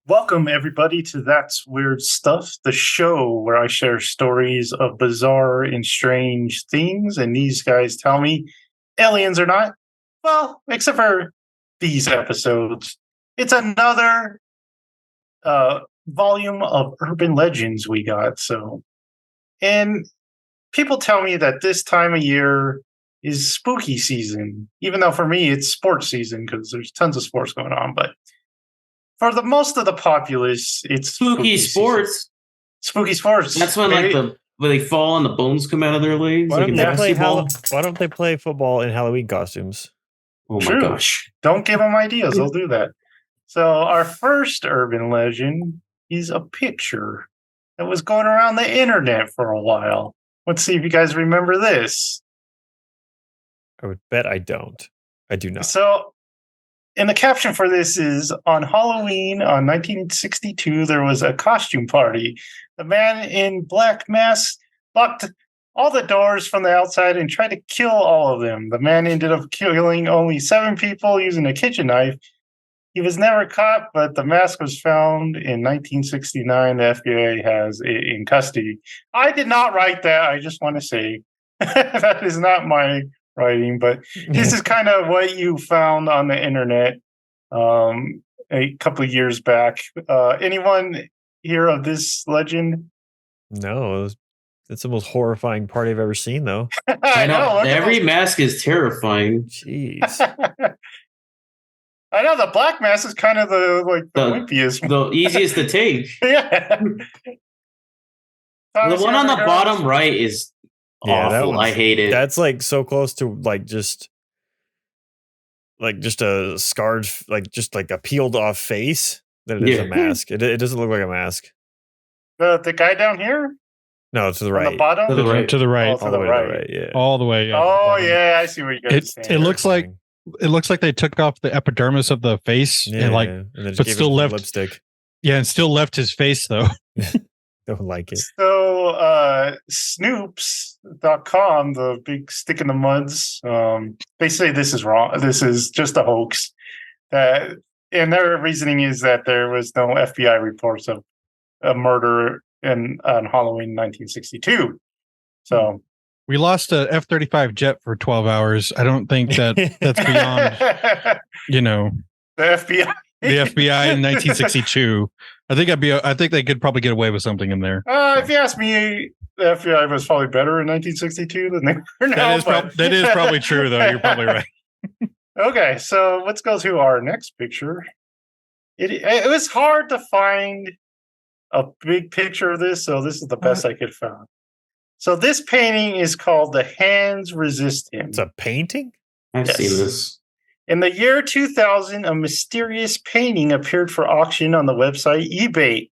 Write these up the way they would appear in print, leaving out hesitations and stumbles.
Welcome, everybody, to That's Weird Stuff, the show where I share stories of bizarre and strange things, and these guys tell me aliens or not. Well, except for these episodes. It's another volume of urban legends we got. And people tell me that this time of year is spooky season, even though for me it's sports season because there's tons of sports going on. But for the most of the populace, it's spooky sports. Season. Spooky sports. That's when when they fall and the bones come out of their legs. Why don't they play football in Halloween costumes? Oh my gosh! Don't give them ideas; they'll do that. So our first urban legend is a picture that was going around the internet for a while. Let's see if you guys remember this. I would bet I don't. I do not. So, and the caption for this is, on Halloween on 1962, there was a costume party. The man in black mask locked all the doors from the outside and tried to kill all of them. The man ended up killing only 7 people using a kitchen knife. He was never caught, but the mask was found in 1969. The FBI has it in custody. I did not write that. I just want to say that is not my writing, but this is kind of what you found on the internet a couple of years back. Anyone hear of this legend? No, it's the most horrifying party I've ever seen, though. I know. Every mask is terrifying. Jeez. I know the black mask is kind of the wimpiest, the easiest to take. Yeah. The one on the bottom right is awful. I hate it. That's like so close to just a scarred, just like a peeled off face that it is a mask. It doesn't look like a mask. The guy down here? No, to the right. On the bottom? To the right. To the right. Oh, to the right. Yeah. All the way. Yeah. Oh, yeah. I see what you guys are saying. It looks like they took off the epidermis of the face and but still left lipstick. Yeah, and still left his face though. Don't like it. So Snoops.com, the big stick in the muds, they say this is wrong. This is just a hoax. And their reasoning is that there was no FBI reports of a murder on Halloween 1962. So we lost a F-35 jet for 12 hours. I don't think that's beyond, the FBI. The FBI in 1962. I think they could probably get away with something in there. If you ask me, the FBI was probably better in 1962 than they were now. That is probably true, though. You're probably right. Okay, so let's go to our next picture. It was hard to find a big picture of this, so this is the best I could find. So this painting is called The Hands Resist Him. It's a painting? I've seen this. In the year 2000, a mysterious painting appeared for auction on the website eBay.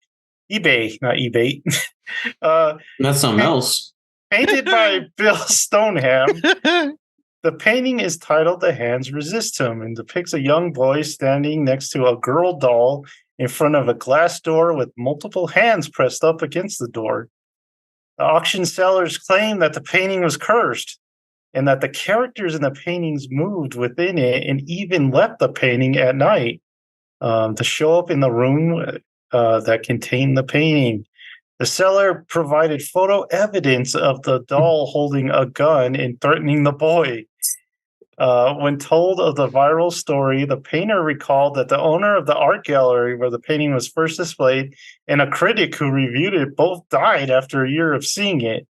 eBay, not eBay. That's something else. Painted by Bill Stoneham. The painting is titled The Hands Resist Him and depicts a young boy standing next to a girl doll in front of a glass door with multiple hands pressed up against the door. The auction sellers claim that the painting was cursed and that the characters in the paintings moved within it and even left the painting at night to show up in the room that contained the painting. The seller provided photo evidence of the doll holding a gun and threatening the boy. When told of the viral story, the painter recalled that the owner of the art gallery where the painting was first displayed and a critic who reviewed it both died after a year of seeing it.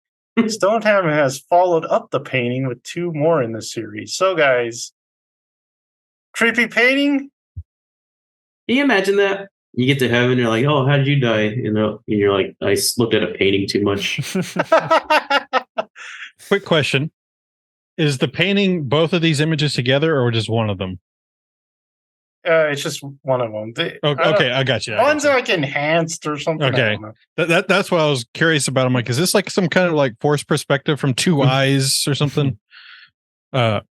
Stoneham has followed up the painting with 2 more in the series. So, guys, creepy painting? Can you imagine that? You get to heaven, you're like, oh, how did you die? And you're like, I looked at a painting too much. Quick question. Is the painting both of these images together or just one of them? It's just one of them. Okay, I got you. One's like enhanced or something. Okay, that's what I was curious about. I'm like, is this like some kind of like forced perspective from 2 eyes or something? I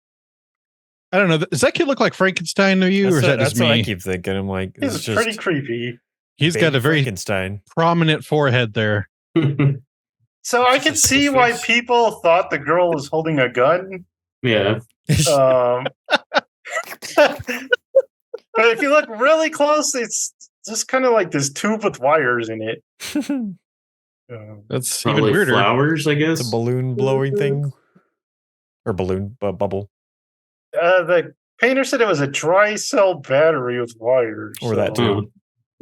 don't know. Does that kid look like Frankenstein to you, or is that just me? That's what I keep thinking. I'm like, it's just pretty creepy. He's got a very Frankenstein prominent forehead there. So I can see why people thought the girl was holding a gun. Yeah. But if you look really close, it's just kind of like this tube with wires in it. That's Probably even weirder. flowers, I guess. It's a balloon blowing thing. Or balloon bubble. The painter said it was a dry cell battery with wires. Or that too.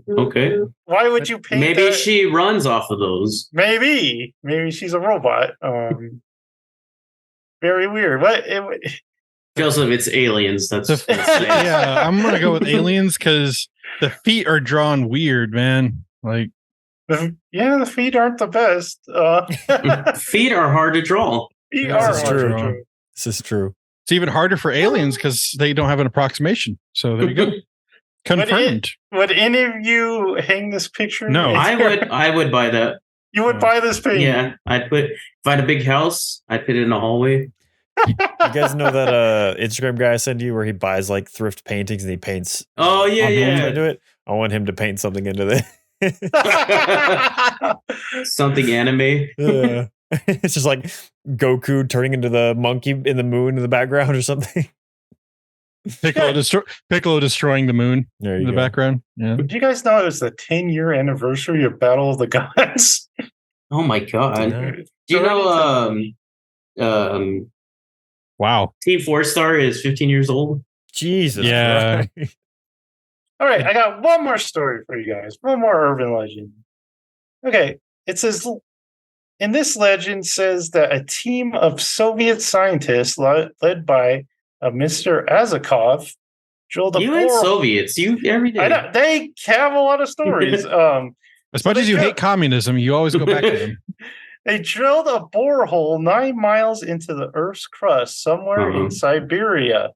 Okay. Why would you paint Maybe that? she runs off of those. Maybe she's a robot. Very weird. What? Joseph, it's aliens. That's The- yeah, I'm gonna go with aliens because the feet are drawn weird, man. Like, Yeah, the feet aren't the best. feet are hard to draw. Feet This are is hard to true. draw. This is true. it's even harder for aliens because they don't have an approximation. So there you go. Confirmed. Would any of you hang this picture? No. I would buy that. You would buy this painting. Yeah, if I had a big house, I'd put it in the hallway. You guys know that Instagram guy I sent you where he buys like thrift paintings and he paints Oh yeah, paintings yeah. into it? I want him to paint something into this. Something anime. Yeah. It's just like Goku turning into the monkey in the moon in the background or something. Piccolo destroying the moon There in you the go. background. Yeah. Did you guys know it was the 10-year anniversary of Battle of the Gods? Oh my god. Yeah. Do you know Wow. Team 4-Star is 15 years old? Jesus. Yeah. Christ. All right, I got one more story for you guys. One more urban legend. Okay, it says in this legend says that a team of Soviet scientists led by Mr. Azakov drilled a You and borehole. Soviets, you every day. I know they have a lot of stories. As much as you hate communism, you always go back to them. They drilled a borehole 9 miles into the Earth's crust somewhere in Siberia.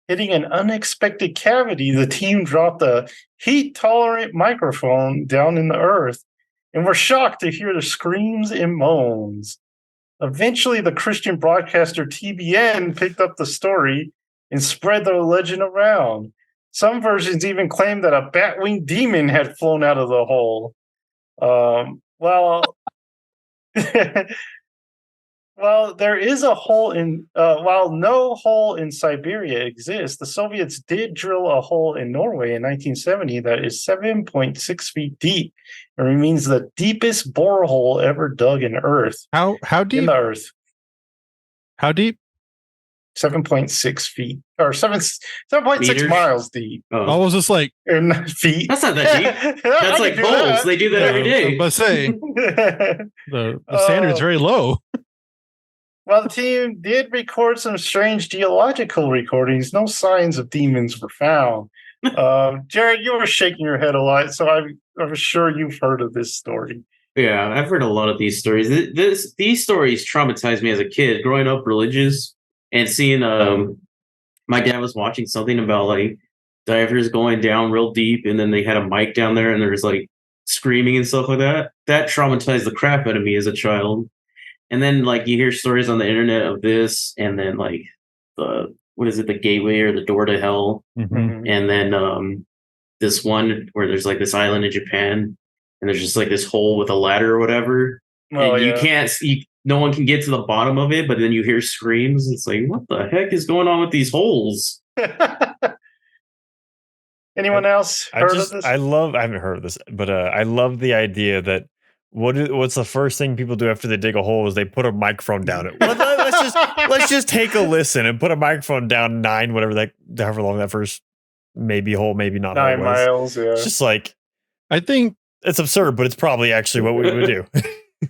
Hitting an unexpected cavity, the team dropped a heat-tolerant microphone down in the earth and were shocked to hear the screams and moans. Eventually, the Christian broadcaster TBN picked up the story and spread the legend around. Some versions even claim that a bat-winged demon had flown out of the hole. Well, there is a hole in. While no hole in Siberia exists, the Soviets did drill a hole in Norway in 1970 that is 7.6 feet deep and remains the deepest borehole ever dug in Earth. How In deep? the Earth, How deep? 7.6 feet or 7.6 Meters? miles deep. I Oh. was just like, And feet. That's not that deep. That's like holes. They do that every day. but say the standard's very low. While the team did record some strange geological recordings, no signs of demons were found. Jared, you were shaking your head a lot, so I'm sure you've heard of this story. Yeah, I've heard a lot of these stories. These stories traumatized me as a kid, growing up religious and seeing. My dad was watching something about like divers going down real deep, and then they had a mic down there, and there's like screaming and stuff like that. That traumatized the crap out of me as a child. And then like you hear stories on the internet of this, and then like the gateway or the door to hell, Mhm. and then this one where there's like this island in Japan, and there's just like this hole with a ladder or whatever, Well, and you yeah. can't see, no one can get to the bottom of it, but then you hear screams. It's like, what the heck is going on with these holes? Anyone else heard of this? I haven't heard of this, but I love the idea that what's the first thing people do after they dig a hole is they put a microphone down it. Let's just take a listen and put a microphone down however long that first maybe hole, maybe not. 9 was. miles, yeah. It's just like I think it's absurd, but it's probably actually what we would do.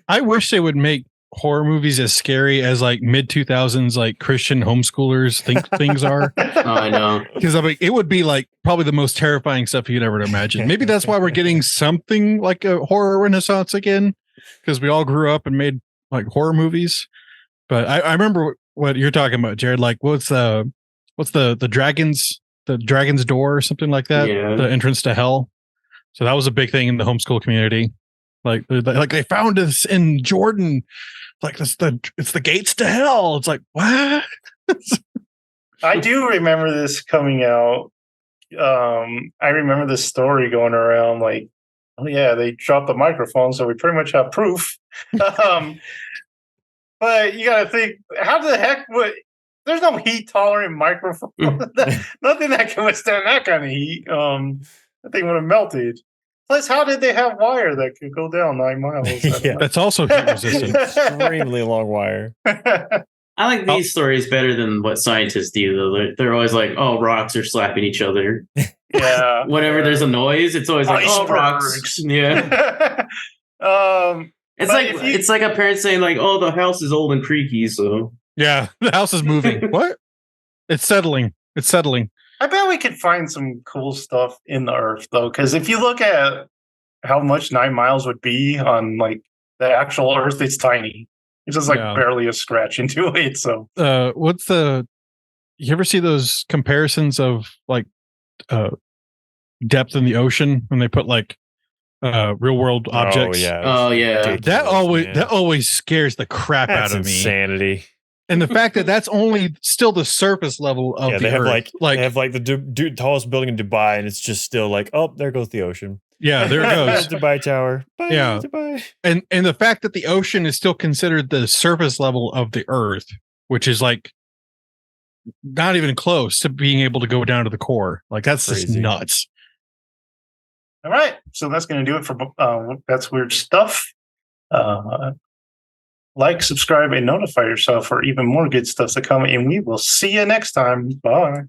I wish they would make horror movies as scary as like mid 2000s like Christian homeschoolers think things are. I know. Because I mean, it would be like probably the most terrifying stuff you'd ever imagine. Maybe that's why we're getting something like a horror renaissance again, because we all grew up and made like horror movies. But I remember what you're talking about, Jared. Like, what's the dragon's door or something like that? Yeah. The entrance to hell. So that was a big thing in the homeschool community. Like they found us in Jordan. Like it's the gates to hell. It's like, what? I do remember this coming out. I remember this story going around like, oh yeah, they dropped the microphone, so we pretty much have proof. But you got to think, how the heck would? There's no heat tolerant microphone. Nothing that can withstand that kind of heat. That thing would have melted. Plus, how did they have wire that could go down 9 miles? I don't Yeah. know. That's also heat resistant. Extremely long wire. I like these stories better than what scientists do, though. They're always like, oh, rocks are slapping each other. Yeah. Whenever there's a noise, it's always like, oh, rocks. Icebergs. Yeah. But if you- It's like a parent saying, like, oh, the house is old and creaky, so Yeah, the house is moving. What? It's settling. It's settling. I bet we could find some cool stuff in the Earth, though, because if you look at how much 9 miles would be on like the actual Earth, it's tiny. It's just like Yeah. barely a scratch into it. So What's the? You ever see those comparisons of like depth in the ocean when they put like real world objects? Oh yeah. oh yeah. Dude. That always Yeah. that always scares the crap That's out of me. insanity. And the fact that that's only still the surface level of Yeah, the they have Earth. they have like the tallest building in Dubai, and it's just still like, oh, there goes the ocean. yeah, there it goes. Dubai Tower. Bye, Yeah. Dubai. And the fact that the ocean is still considered the surface level of the Earth, which is like not even close to being able to go down to the core. Like that's just Crazy. nuts. all right, so that's going to do it for That's Weird Stuff. Like, subscribe, and notify yourself for even more good stuff to come. And we will see you next time. Bye.